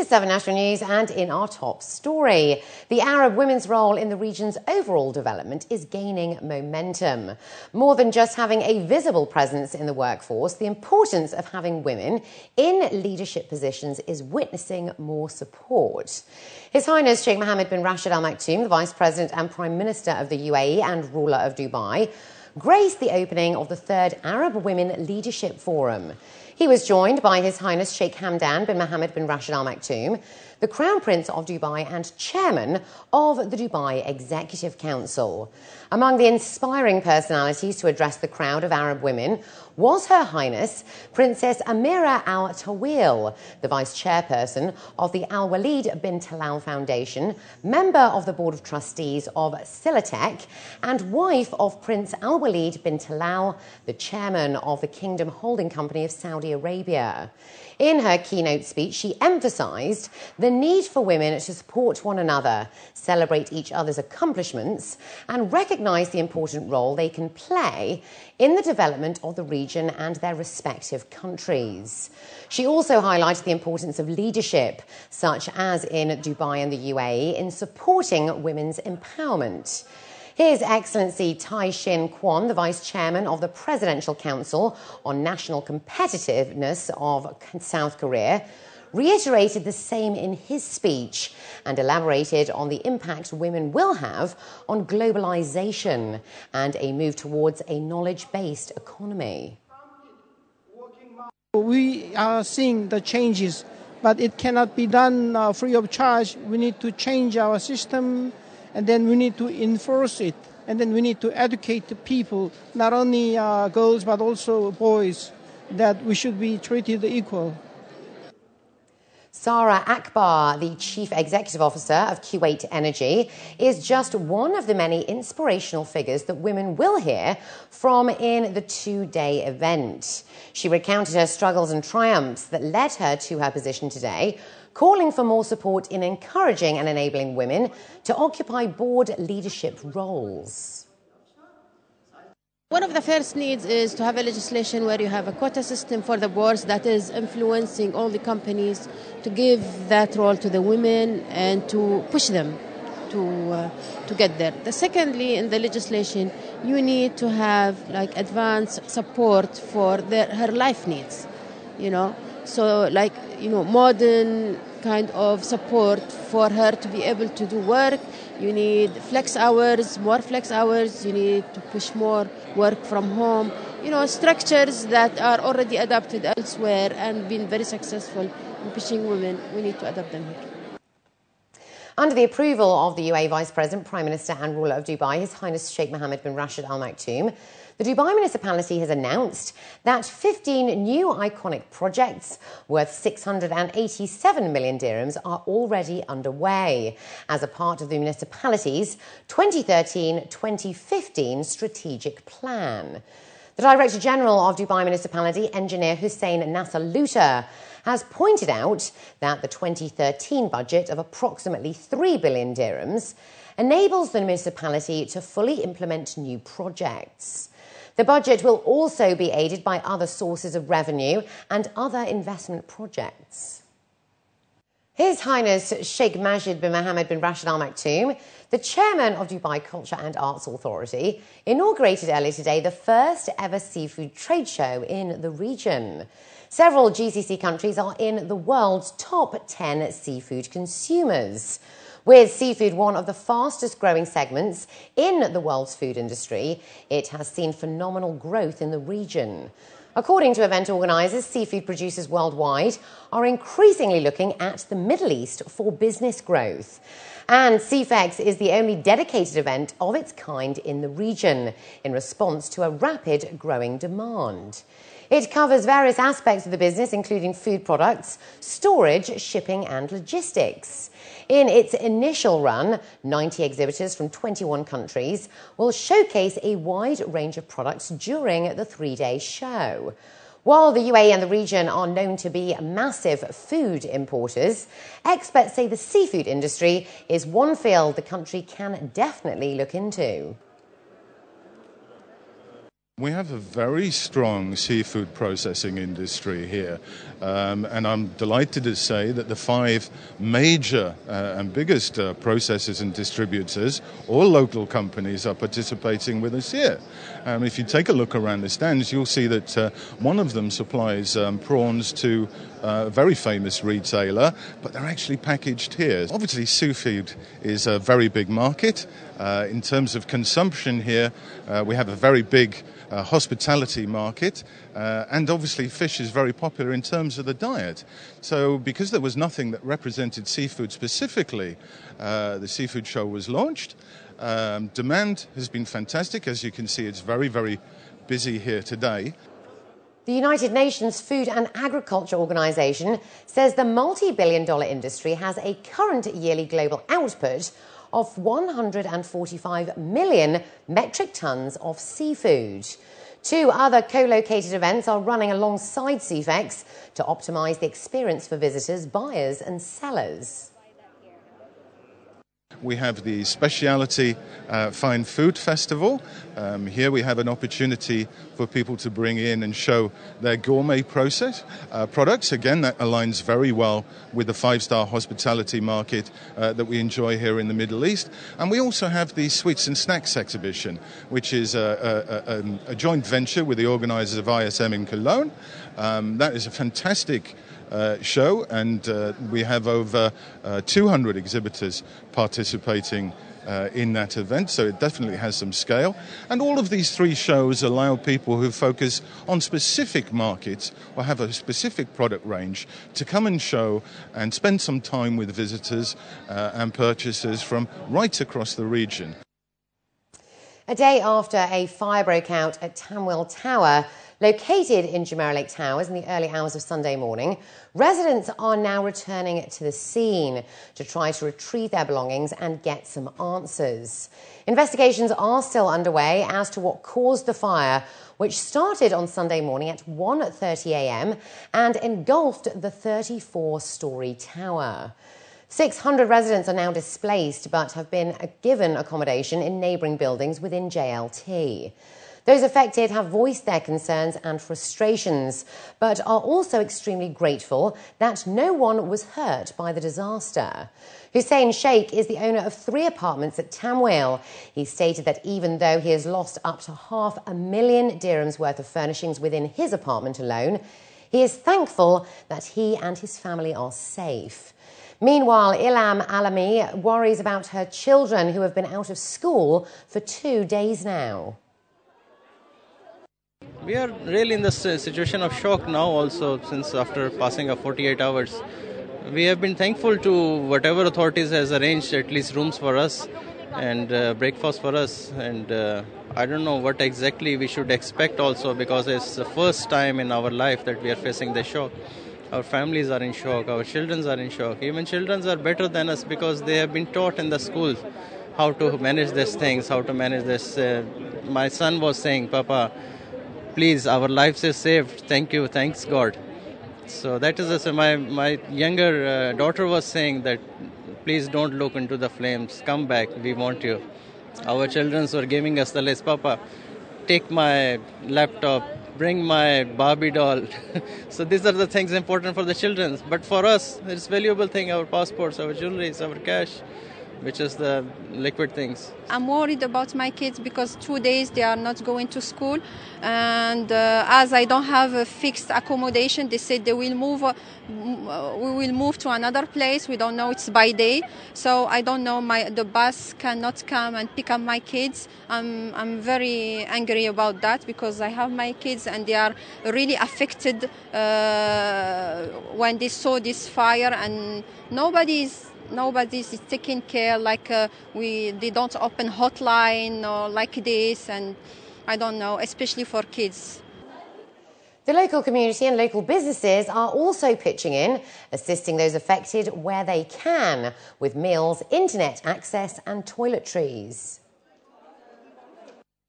It's 7 National News, and in our top story, the Arab women's role in the region's overall development is gaining momentum. More than just having a visible presence in the workforce, the importance of having women in leadership positions is witnessing more support. His Highness Sheikh Mohammed bin Rashid Al Maktoum, the Vice President and Prime Minister of the UAE and ruler of Dubai, graced the opening of the 3rd Arab Women Leadership Forum. He was joined by His Highness Sheikh Hamdan bin Mohammed bin Rashid Al Maktoum, the Crown Prince of Dubai and Chairman of the Dubai Executive Council. Among the inspiring personalities to address the crowd of Arab women was Her Highness Princess Amira Al Tawil, the Vice Chairperson of the Al Walid bin Talal Foundation, member of the Board of Trustees of Silatec, and wife of Prince Al Walid bin Talal, the Chairman of the Kingdom Holding Company of Saudi Arabia. In her keynote speech, she emphasised the need for women to support one another, celebrate each other's accomplishments, and recognise the important role they can play in the development of the region and their respective countries. She also highlighted the importance of leadership, such as in Dubai and the UAE, in supporting women's empowerment. His Excellency Tai Shin Kwon, the Vice Chairman of the Presidential Council on National Competitiveness of South Korea, reiterated the same in his speech and elaborated on the impact women will have on globalization and a move towards a knowledge-based economy. We are seeing the changes, but it cannot be done free of charge. We need to change our system, and then we need to enforce it, and then we need to educate the people, not only girls but also boys, that we should be treated equal. Sarah Akbar, the Chief Executive Officer of Kuwait Energy, is just one of the many inspirational figures that women will hear from in the two-day event. She recounted her struggles and triumphs that led her to her position today, calling for more support in encouraging and enabling women to occupy board leadership roles. One of the first needs is to have a legislation where you have a quota system for the boards that is influencing all the companies to give that role to the women and to push them to get there. Secondly, in the legislation, you need to have like advanced support for her life needs, so modern kind of support for her to be able to do work. You need flex hours, more flex hours. You need to push more work from home. Structures that are already adopted elsewhere and been very successful in pushing women. We need to adopt them here. Under the approval of the UAE Vice President, Prime Minister and ruler of Dubai, His Highness Sheikh Mohammed bin Rashid Al Maktoum, the Dubai municipality has announced that 15 new iconic projects worth 687 million dirhams are already underway as a part of the municipality's 2013-2015 strategic plan. The Director General of Dubai Municipality, Engineer Hussein Nasser Luta, has pointed out that the 2013 budget of approximately 3 billion dirhams enables the municipality to fully implement new projects. The budget will also be aided by other sources of revenue and other investment projects. His Highness Sheikh Majid bin Mohammed bin Rashid Al Maktoum, the chairman of Dubai Culture and Arts Authority, inaugurated earlier today the first ever seafood trade show in the region. Several GCC countries are in the world's top 10 seafood consumers. With seafood one of the fastest growing segments in the world's food industry, it has seen phenomenal growth in the region. According to event organisers, seafood producers worldwide are increasingly looking at the Middle East for business growth. And Seafex is the only dedicated event of its kind in the region in response to a rapid growing demand. It covers various aspects of the business, including food products, storage, shipping and logistics. In its initial run, 90 exhibitors from 21 countries will showcase a wide range of products during the three-day show. While the UAE and the region are known to be massive food importers, experts say the seafood industry is one field the country can definitely look into. We have a very strong seafood processing industry here, and I'm delighted to say that the 5 major and biggest processors and distributors, all local companies, are participating with us here. If you take a look around the stands, you'll see that one of them supplies prawns to a very famous retailer, but they're actually packaged here. Obviously, seafood is a very big market. In terms of consumption here, we have a very big hospitality market, and obviously fish is very popular in terms of the diet. So because there was nothing that represented seafood specifically, the seafood show was launched. Demand has been fantastic. As you can see, it's very, very busy here today. The United Nations Food and Agriculture Organization says the multi-billion-dollar industry has a current yearly global output of 145 million metric tons of seafood. 2 other co-located events are running alongside CFEX to optimise the experience for visitors, buyers and sellers. We have the Specialty Fine Food Festival. Here we have an opportunity for people to bring in and show their gourmet products. Again, that aligns very well with the 5-star hospitality market that we enjoy here in the Middle East. And we also have the Sweets and Snacks exhibition, which is a joint venture with the organisers of ISM in Cologne. That is a fantastic show, and we have over 200 exhibitors participating in that event, so it definitely has some scale. And all of these 3 shows allow people who focus on specific markets or have a specific product range to come and show and spend some time with visitors and purchasers from right across the region. A day after a fire broke out at Tamwil Tower, located in Jumeirah Lake Towers in the early hours of Sunday morning, residents are now returning to the scene to try to retrieve their belongings and get some answers. Investigations are still underway as to what caused the fire, which started on Sunday morning at 1:30 a.m. and engulfed the 34-storey tower. 600 residents are now displaced but have been given accommodation in neighbouring buildings within JLT. Those affected have voiced their concerns and frustrations, but are also extremely grateful that no one was hurt by the disaster. Hussein Sheikh is the owner of 3 apartments at Tamwil. He stated that even though he has lost up to $500,000 dirhams worth of furnishings within his apartment alone, he is thankful that he and his family are safe. Meanwhile, Ilham Alami worries about her children who have been out of school for 2 days now. We are really in the situation of shock now also, since after passing of 48 hours. We have been thankful to whatever authorities has arranged at least rooms for us and breakfast for us, and I don't know what exactly we should expect also, because it's the first time in our life that we are facing the shock. Our families are in shock, our children are in shock. Even children are better than us because they have been taught in the schools how to manage these things, how to manage this. My son was saying, Papa, please, our lives is saved. Thank you. Thanks God. So that is my younger daughter was saying that please don't look into the flames. Come back. We want you. Our children were giving us the list. Papa, take my laptop. Bring my Barbie doll. So these are the things important for the children. But for us, it's valuable thing, our passports, our jewelry, our cash, which is the liquid things. I'm worried about my kids because 2 days they are not going to school, and as I don't have a fixed accommodation, they said they will move. We will move to another place. We don't know, it's by day, so I don't know. The bus cannot come and pick up my kids. I'm very angry about that because I have my kids and they are really affected when they saw this fire, and nobody's taking care, like they don't open hotline or like this, and I don't know, especially for kids. The local community and local businesses are also pitching in, assisting those affected where they can, with meals, internet access and toiletries.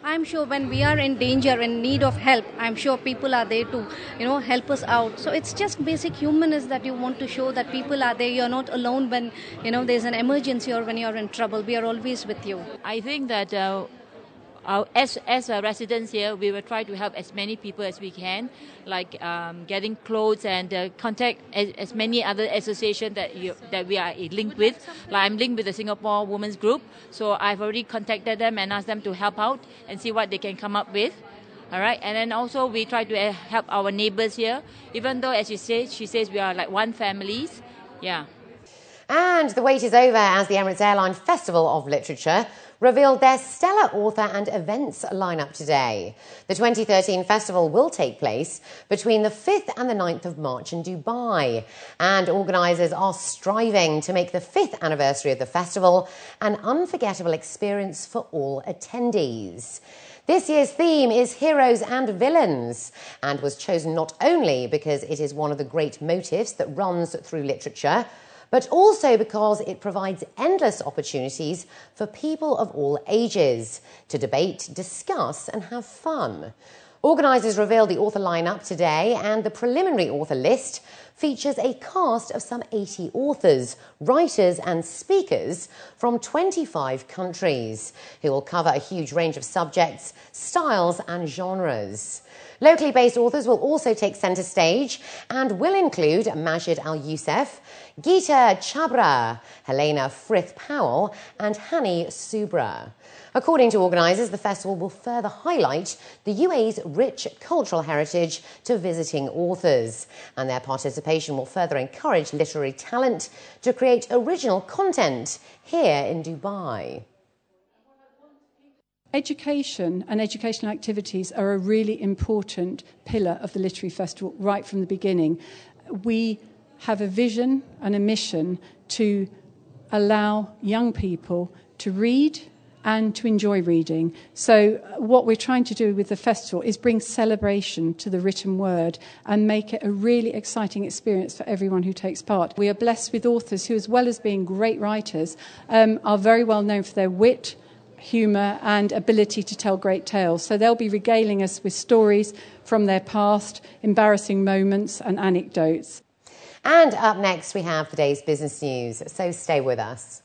I'm sure when we are in danger, in need of help, I'm sure people are there to, help us out. So it's just basic humanness that you want to show that people are there. You're not alone when, there's an emergency or when you're in trouble. We are always with you. I think that As residents here, we will try to help as many people as we can, like getting clothes and contact as many other associations that we are linked with. Like I'm linked with the Singapore Women's Group, so I've already contacted them and asked them to help out and see what they can come up with. All right, and then also we try to help our neighbours here, even though, as she says we are like one families. Yeah. And the wait is over as the Emirates Airline Festival of Literature revealed their stellar author and events lineup today. The 2013 festival will take place between the 5th and the 9th of March in Dubai, and organisers are striving to make the 5th anniversary of the festival an unforgettable experience for all attendees. This year's theme is heroes and villains, and was chosen not only because it is one of the great motifs that runs through literature, but also because it provides endless opportunities for people of all ages to debate, discuss and have fun. Organisers revealed the author lineup today, and the preliminary author list features a cast of some 80 authors, writers and speakers from 25 countries who will cover a huge range of subjects, styles and genres. Locally based authors will also take centre stage and will include Majid Al-Youssef, Geeta Chabra, Helena Frith-Powell and Hani Subra. According to organisers, the festival will further highlight the UAE's rich cultural heritage to visiting authors, and their participation will further encourage literary talent to create original content here in Dubai. Education and educational activities are a really important pillar of the Literary Festival right from the beginning. We have a vision and a mission to allow young people to read and to enjoy reading. So what we're trying to do with the festival is bring celebration to the written word and make it a really exciting experience for everyone who takes part. We are blessed with authors who, as well as being great writers, are very well known for their wit, humour and ability to tell great tales. So they'll be regaling us with stories from their past, embarrassing moments and anecdotes. And up next we have the day's business news, so stay with us.